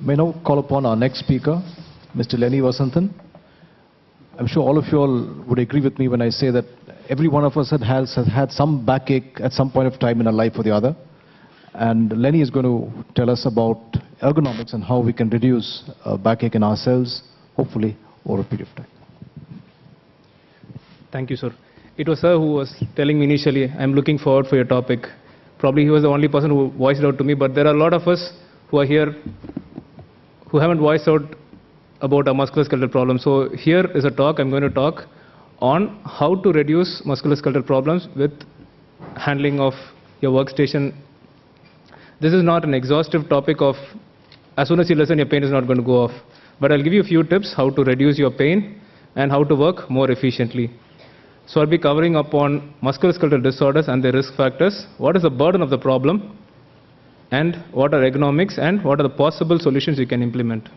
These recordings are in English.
May now call upon our next speaker, Mr. Lenny Vasanthan. I'm sure all of you all would agree with me when I say that every one of us has had some backache at some point of time in our life or the other. And Lenny is going to tell us about ergonomics and how we can reduce backache in ourselves, hopefully over a period of time. Thank you, sir. It was sir who was telling me initially, I'm looking forward for your topic. Probably he was the only person who voiced it out to me, but there are a lot of us who are here who haven't voiced out about a musculoskeletal problem. So here is a talk. I'm going to talk on how to reduce musculoskeletal problems with handling of your workstation. This is not an exhaustive topic of as soon as you listen, your pain is not going to go off. But I'll give you a few tips how to reduce your pain and how to work more efficiently. So I'll be covering up on musculoskeletal disorders and their risk factors, what is the burden of the problem, and what are ergonomics, and what are the possible solutions you can implement.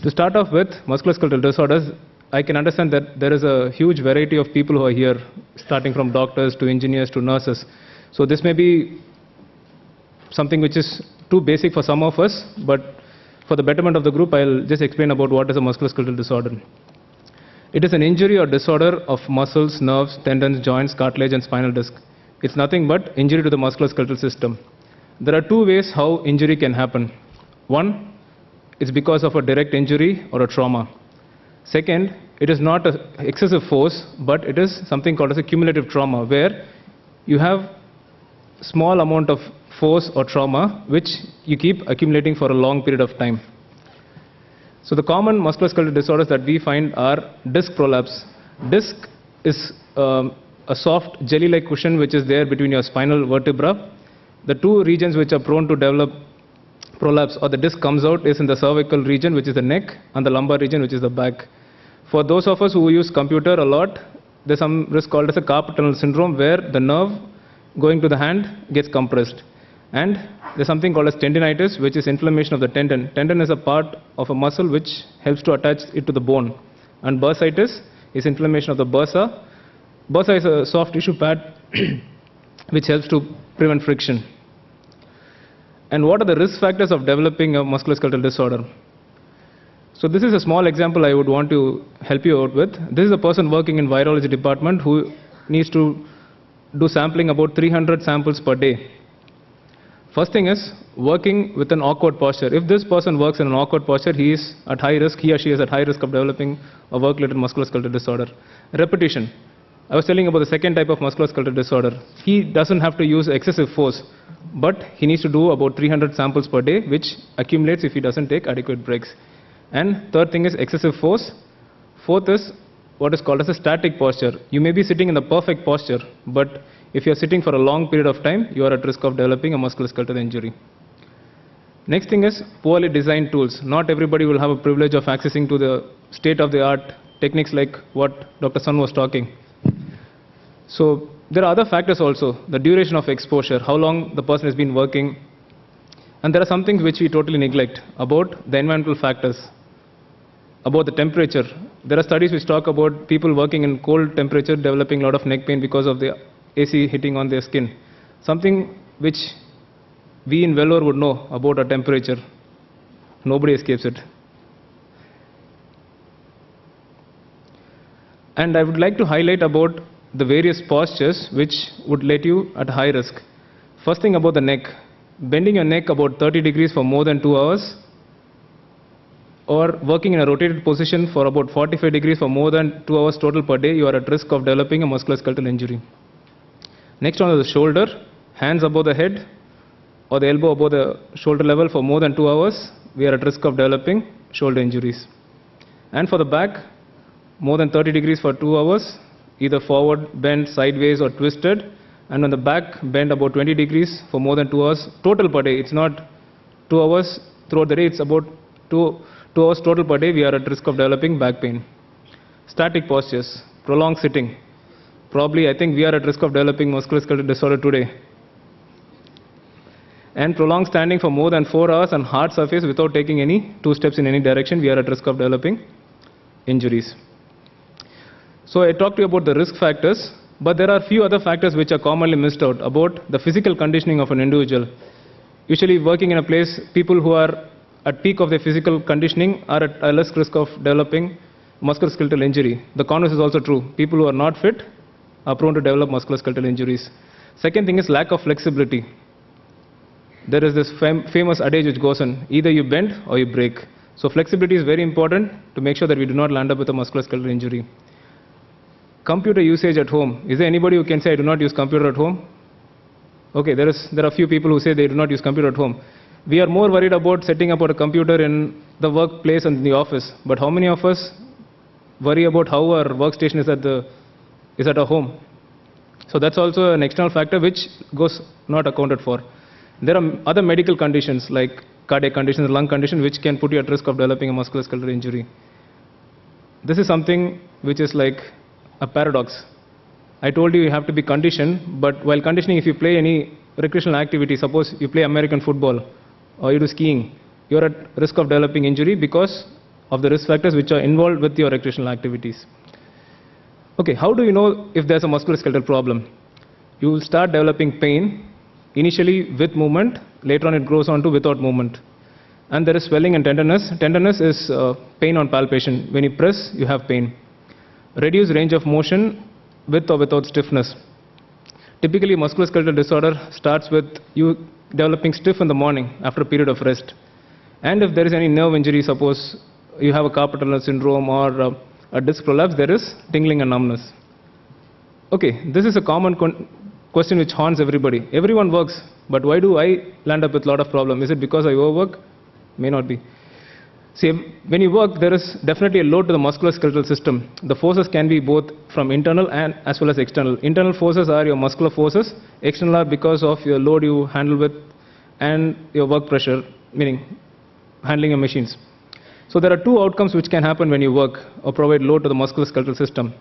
To start off with musculoskeletal disorders, I can understand that there is a huge variety of people who are here, starting from doctors to engineers to nurses. So this may be something which is too basic for some of us, but for the betterment of the group, I'll just explain about what is a musculoskeletal disorder. It is an injury or disorder of muscles, nerves, tendons, joints, cartilage, and spinal disc. It's nothing but injury to the musculoskeletal system. There are two ways how injury can happen. One, it's because of a direct injury or a trauma. Second, it is not an excessive force, but it is something called as a cumulative trauma, where you have small amount of force or trauma which you keep accumulating for a long period of time. So the common musculoskeletal disorders that we find are disc prolapse. Disc is a soft jelly-like cushion which is there between your spinal vertebra. The two regions which are prone to develop prolapse or the disc comes out is in the cervical region, which is the neck, and the lumbar region, which is the back. For those of us who use computer a lot, there's some risk called as a carpal tunnel syndrome, where the nerve going to the hand gets compressed. And there's something called as tendinitis, which is inflammation of the tendon. Tendon is a part of a muscle which helps to attach it to the bone. And bursitis is inflammation of the bursa. Bursa is a soft tissue pad which helps to prevent friction. And what are the risk factors of developing a musculoskeletal disorder? So this is a small example I would want to help you out with. This is a person working in virology department who needs to do sampling about 300 samples per day. First thing is working with an awkward posture. If this person works in an awkward posture, he is at high risk, he or she is at high risk of developing a work-related musculoskeletal disorder. Repetition. I was telling about the second type of musculoskeletal disorder. He doesn't have to use excessive force, but he needs to do about 300 samples per day, which accumulates if he doesn't take adequate breaks. And third thing is excessive force. Fourth is what is called as a static posture. You may be sitting in the perfect posture, but if you're sitting for a long period of time, you are at risk of developing a musculoskeletal injury. Next thing is poorly designed tools. Not everybody will have a privilege of accessing to the state-of-the-art techniques like what Dr. Sun was talking. So there are other factors also, the duration of exposure, how long the person has been working. And there are some things which we totally neglect about the environmental factors, about the temperature. There are studies which talk about people working in cold temperature developing a lot of neck pain because of the AC hitting on their skin. Something which we in Vellore would know about our temperature. Nobody escapes it. And I would like to highlight about the various postures which would let you at high risk. First thing about the neck. Bending your neck about 30 degrees for more than 2 hours, or working in a rotated position for about 45 degrees for more than 2 hours total per day, you are at risk of developing a musculoskeletal injury. Next one is the shoulder. Hands above the head or the elbow above the shoulder level for more than 2 hours, we are at risk of developing shoulder injuries. And for the back, more than 30 degrees for 2 hours, either forward, bent, sideways, or twisted. And on the back, bend about 20 degrees for more than 2 hours total per day. It's not 2 hours throughout the day, it's about 2 hours total per day, we are at risk of developing back pain. Static postures, prolonged sitting. Probably, I think we are at risk of developing musculoskeletal disorder today. And prolonged standing for more than 4 hours on hard surface without taking any 2 steps in any direction, we are at risk of developing injuries. So I talked to you about the risk factors, but there are few other factors which are commonly missed out about the physical conditioning of an individual. Usually working in a place, people who are at peak of their physical conditioning are at a less risk of developing musculoskeletal injury. The converse is also true. People who are not fit are prone to develop musculoskeletal injuries. Second thing is lack of flexibility. There is this famous adage which goes on, either you bend or you break. So flexibility is very important to make sure that we do not land up with a musculoskeletal injury. Computer usage at home. Is there anybody who can say, I do not use computer at home? Okay, there are few people who say they do not use computer at home. We are more worried about setting up a computer in the workplace and in the office. But how many of us worry about how our workstation is at our home? So that's also an external factor which goes not accounted for. There are other medical conditions like cardiac conditions, lung conditions, which can put you at risk of developing a musculoskeletal injury. This is something which is like a paradox. I told you have to be conditioned, but while conditioning, if you play any recreational activity, suppose you play American football or you do skiing, you're at risk of developing injury because of the risk factors which are involved with your recreational activities. Okay, how do you know if there's a musculoskeletal problem? You will start developing pain, initially with movement, later on it grows on to without movement. And there is swelling and tenderness. Tenderness is pain on palpation. When you press, you have pain. Reduced range of motion with or without stiffness. Typically, musculoskeletal disorder starts with you developing stiff in the morning after a period of rest. And if there is any nerve injury, suppose you have a carpal tunnel syndrome or a disc prolapse, there is tingling and numbness. Okay, this is a common question which haunts everybody. Everyone works, but why do I land up with a lot of problems? Is it because I overwork? May not be. See, when you work, there is definitely a load to the musculoskeletal system. The forces can be both from internal and as well as external. Internal forces are your muscular forces. External are because of your load you handle with and your work pressure, meaning handling your machines. So there are two outcomes which can happen when you work or provide load to the musculoskeletal system.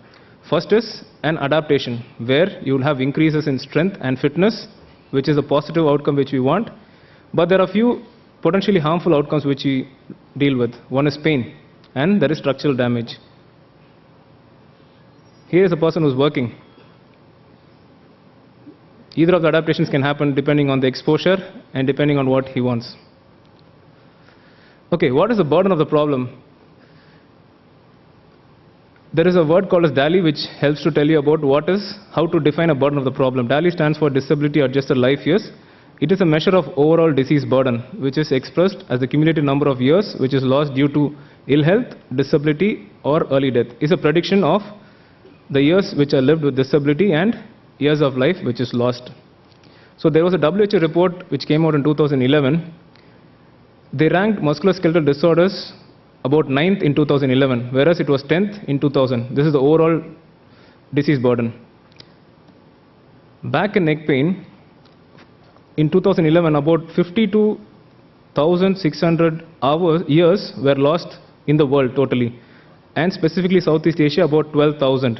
First is an adaptation, where you will have increases in strength and fitness, which is a positive outcome which we want. But there are few potentially harmful outcomes which we deal with. One is pain, and there is structural damage. Here is a person who's working. Either of the adaptations can happen depending on the exposure and depending on what he wants. Okay, what is the burden of the problem? There is a word called as DALY which helps to tell you about how to define a burden of the problem. DALY stands for Disability Adjusted Life Years. It is a measure of overall disease burden, which is expressed as the cumulative number of years which is lost due to ill health, disability, or early death. It's a prediction of the years which are lived with disability and years of life which is lost. So there was a WHO report which came out in 2011. They ranked musculoskeletal disorders about 9th in 2011, whereas it was 10th in 2000. This is the overall disease burden. Back and neck pain. In 2011, about 52,600 years were lost in the world totally, and specifically Southeast Asia, about 12,000.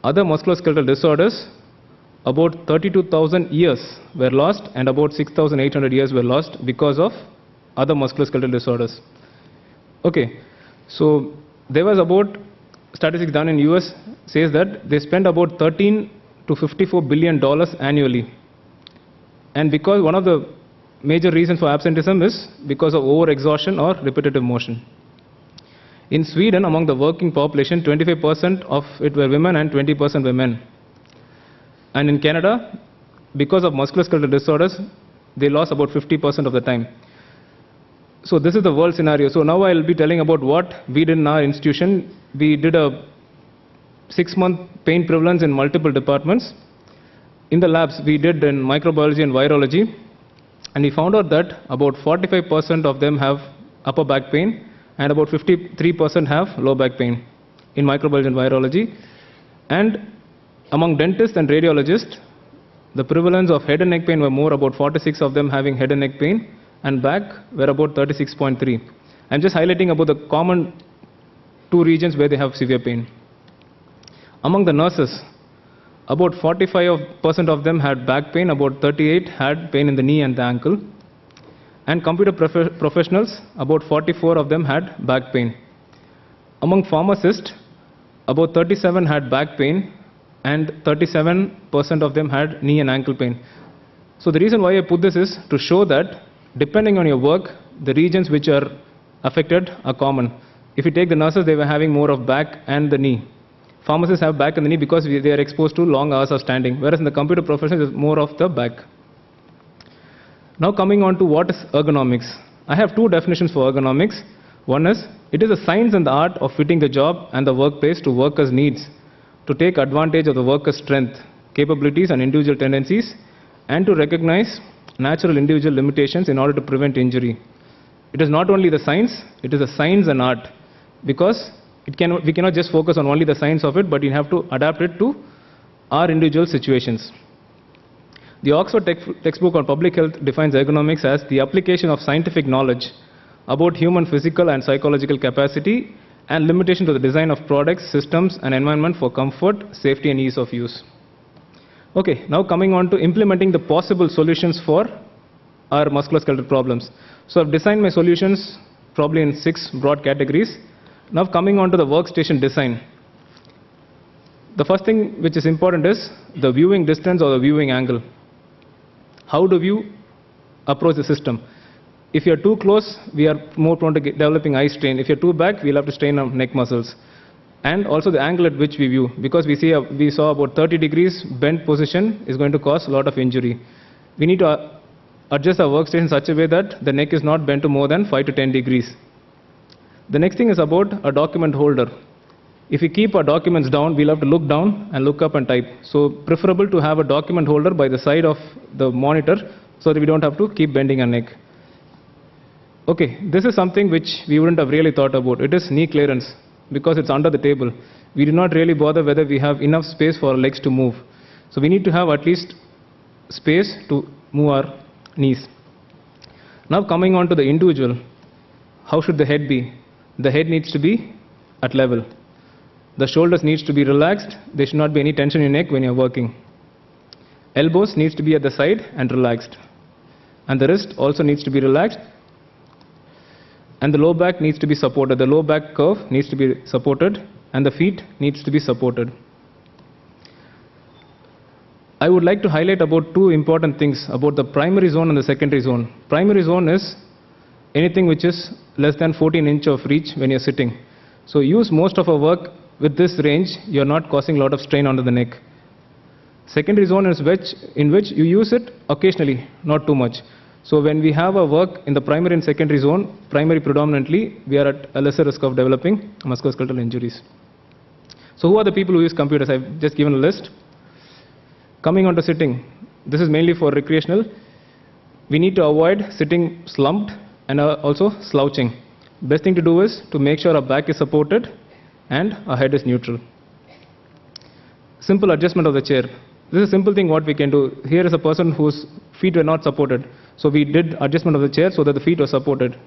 Other musculoskeletal disorders, about 32,000 years were lost, and about 6,800 years were lost because of other musculoskeletal disorders. Okay, so there was about, statistics done in US says that they spend about $13 to $54 billion annually. And because one of the major reasons for absenteeism is because of overexhaustion or repetitive motion. In Sweden, among the working population, 25% of it were women and 20% were men. And in Canada, because of musculoskeletal disorders, they lost about 50% of the time. So this is the world scenario. So now I'll be telling about what we did in our institution. We did a 6-month pain prevalence in multiple departments. In the labs, we did in microbiology and virology, and we found out that about 45% of them have upper back pain, and about 53% have low back pain in microbiology and virology. And among dentists and radiologists, the prevalence of head and neck pain were more, about 46 of them having head and neck pain, and back were about 36.3. I'm just highlighting about the common two regions where they have severe pain. Among the nurses, about 45% of them had back pain, about 38 had pain in the knee and the ankle. And computer professionals, about 44 of them had back pain. Among pharmacists, about 37 had back pain, and 37% of them had knee and ankle pain. So the reason why I put this is to show that depending on your work, the regions which are affected are common. If you take the nurses, they were having more of back and the knee. Pharmacists have back and the knee because they are exposed to long hours of standing, whereas in the computer profession, it's more of the back. Now coming on to what is ergonomics. I have two definitions for ergonomics. One is, it is a science and the art of fitting the job and the workplace to workers' needs, to take advantage of the worker's strength, capabilities and individual tendencies, and to recognize natural individual limitations in order to prevent injury. It is not only the science, it is a science and art, because we cannot just focus on only the science of it, but we have to adapt it to our individual situations. The Oxford textbook on public health defines ergonomics as the application of scientific knowledge about human physical and psychological capacity and limitation to the design of products, systems, and environment for comfort, safety, and ease of use. Okay, now coming on to implementing the possible solutions for our musculoskeletal problems. So I've designed my solutions probably in 6 broad categories. Now coming on to the workstation design. The first thing which is important is the viewing distance or the viewing angle. How do you approach the system? If you're too close, we are more prone to developing eye strain. If you're too back, we'll have to strain our neck muscles. And also the angle at which we view, because we saw about 30 degrees bent position is going to cause a lot of injury. We need to adjust our workstation in such a way that the neck is not bent to more than 5 to 10 degrees. The next thing is about a document holder. If we keep our documents down, we'll have to look down and look up and type. So preferable to have a document holder by the side of the monitor so that we don't have to keep bending our neck. Okay, this is something which we wouldn't have really thought about. It is knee clearance because it's under the table. We do not really bother whether we have enough space for our legs to move. So we need to have at least space to move our knees. Now coming on to the individual, how should the head be? The head needs to be at level. The shoulders needs to be relaxed. There should not be any tension in your neck when you're working. Elbows needs to be at the side and relaxed. And the wrist also needs to be relaxed. And the low back needs to be supported. The low back curve needs to be supported. And the feet needs to be supported. I would like to highlight about 2 important things about the primary zone and the secondary zone. Primary zone is anything which is less than 14 inches of reach when you're sitting. So use most of our work with this range, you're not causing a lot of strain onto the neck. Secondary zone is in which you use it occasionally, not too much. So when we have our work in the primary and secondary zone, primary predominantly, we are at a lesser risk of developing musculoskeletal injuries. So who are the people who use computers? I've just given a list. Coming on to sitting, this is mainly for recreational. We need to avoid sitting slumped and also slouching. Best thing to do is to make sure our back is supported and our head is neutral. Simple adjustment of the chair. This is a simple thing what we can do. Here is a person whose feet were not supported. So we did adjustment of the chair so that the feet were supported.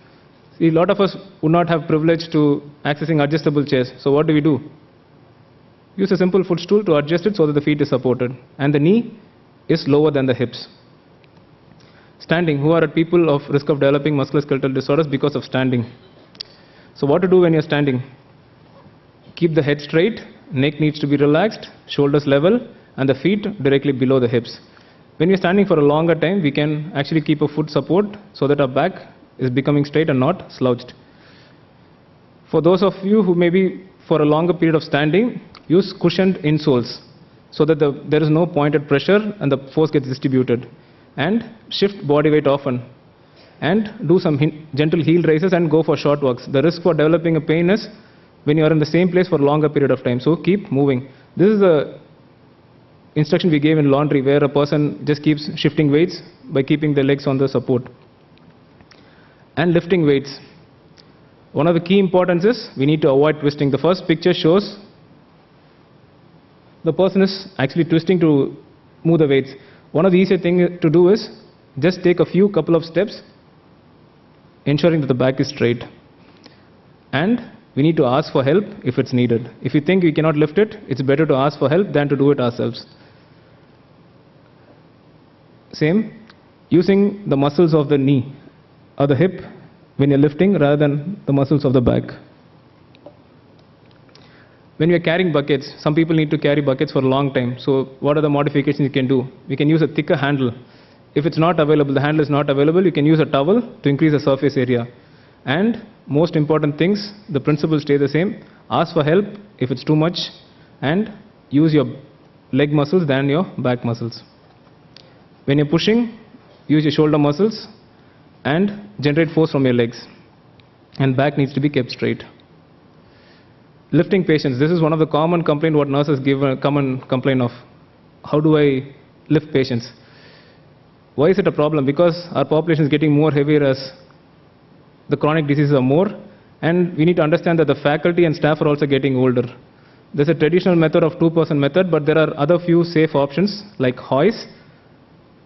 See, a lot of us would not have privilege to accessing adjustable chairs. So what do? Use a simple footstool to adjust it so that the feet is supported. And the knee is lower than the hips. Standing. Who are at people of risk of developing musculoskeletal disorders because of standing? So what to do when you're standing? Keep the head straight, neck needs to be relaxed, shoulders level, and the feet directly below the hips. When we're standing for a longer time, we can actually keep a foot support so that our back is becoming straight and not slouched. For those of you who may be for a longer period of standing, use cushioned insoles so that there is no pointed pressure and the force gets distributed. And shift body weight often. And do some gentle heel raises and go for short walks. The risk for developing a pain is when you are in the same place for a longer period of time. So keep moving. This is the instruction we gave in laundry where a person just keeps shifting weights by keeping the legs on the support. And lifting weights. One of the key importance is we need to avoid twisting. The first picture shows the person is actually twisting to move the weights. One of the easier things to do is just take a couple of steps, ensuring that the back is straight. And we need to ask for help if it's needed. If you think we cannot lift it, it's better to ask for help than to do it ourselves. Same, using the muscles of the knee or the hip when you're lifting rather than the muscles of the back. When we're carrying buckets, some people need to carry buckets for a long time. So what are the modifications you can do? We can use a thicker handle. If it's not available, the handle is not available, you can use a towel to increase the surface area. And most important things, the principle stay the same. Ask for help if it's too much, and use your leg muscles than your back muscles. When you're pushing, use your shoulder muscles and generate force from your legs. And back needs to be kept straight. Lifting patients. This is one of the common complaints what nurses come and complain of. How do I lift patients? Why is it a problem? Because our population is getting more heavier as the chronic diseases are more, and we need to understand that the faculty and staff are also getting older. There's a traditional method of two-person method, but there are other few safe options like hoists,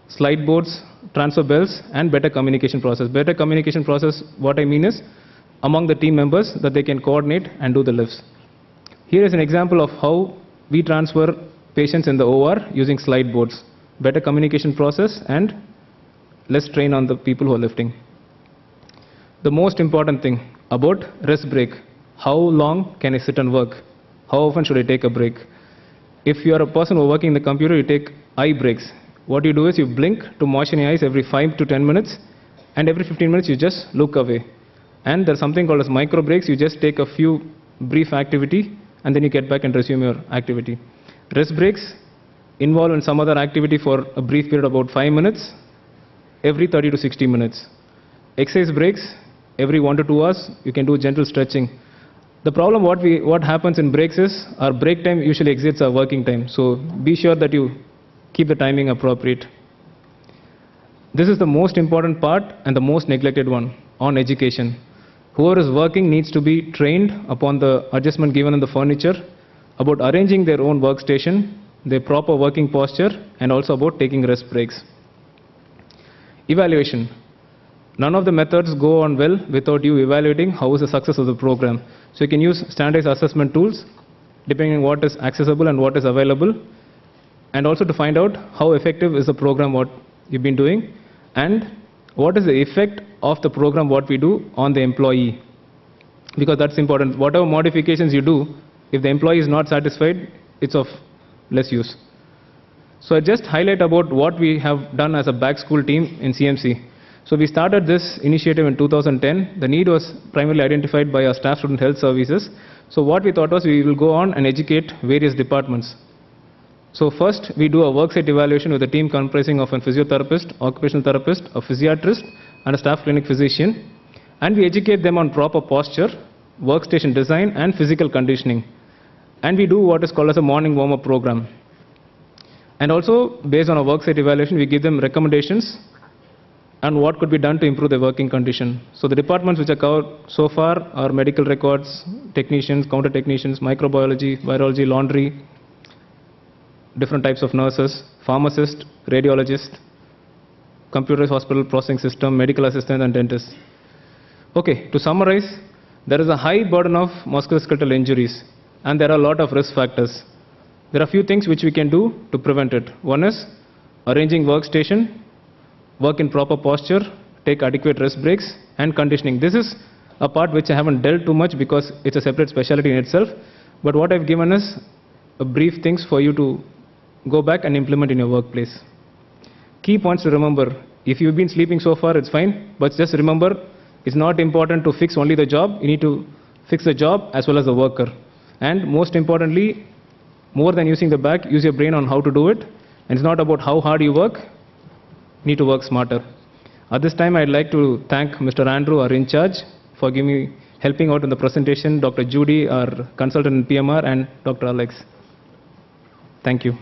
slide boards, transfer belts, and better communication process. Better communication process, what I mean is, among the team members that they can coordinate and do the lifts. Here is an example of how we transfer patients in the OR using slide boards. Better communication process and less strain on the people who are lifting. The most important thing about rest break. How long can I sit and work? How often should I take a break? If you are a person who is working in the computer, you take eye breaks. What you do is you blink to moisten your eyes every 5 to 10 minutes, and every 15 minutes you just look away. And there's something called as micro breaks. You just take a few brief activity and then you get back and resume your activity. Rest breaks involve in some other activity for a brief period about 5 minutes, every 30 to 60 minutes. Exercise breaks, every 1 to 2 hours, you can do gentle stretching. The problem what happens in breaks is our break time usually exceeds our working time. So be sure that you keep the timing appropriate. This is the most important part and the most neglected one on education. Whoever is working needs to be trained upon the adjustment given in the furniture, about arranging their own workstation, their proper working posture, and also about taking rest breaks. Evaluation. None of the methods go on well without you evaluating how is the success of the program. So you can use standardized assessment tools depending on what is accessible and what is available, and also to find out how effective is the program what you've been doing, and what is the effect of the program what we do on the employee. Because that's important. Whatever modifications you do, if the employee is not satisfied, it's of less use. So I just highlight about what we have done as a back school team in CMC. So we started this initiative in 2010. The need was primarily identified by our staff student health services. So what we thought was we will go on and educate various departments. So first we do a worksite evaluation with a team comprising of a physiotherapist, occupational therapist, a physiatrist, and a staff clinic physician. And we educate them on proper posture, workstation design, and physical conditioning. And we do what is called as a morning warm-up program. And also, based on a worksite evaluation, we give them recommendations and what could be done to improve their working condition. So the departments which are covered so far are medical records, technicians, counter technicians, microbiology, virology, laundry, different types of nurses, pharmacist, radiologist, computerized hospital processing system, medical assistant, and dentist. Okay, to summarize, there is a high burden of musculoskeletal injuries, and there are a lot of risk factors. There are a few things which we can do to prevent it. One is arranging workstation, work in proper posture, take adequate rest breaks, and conditioning. This is a part which I haven't dealt too much because it's a separate specialty in itself. But what I've given is a brief things for you to go back and implement in your workplace. Key points to remember. If you've been sleeping so far, it's fine. But just remember, it's not important to fix only the job. You need to fix the job as well as the worker. And most importantly, more than using the back, use your brain on how to do it. And it's not about how hard you work. You need to work smarter. At this time, I'd like to thank Mr. Andrew, our in charge, for helping out in the presentation, Dr. Judy, our consultant in PMR, and Dr. Alex. Thank you.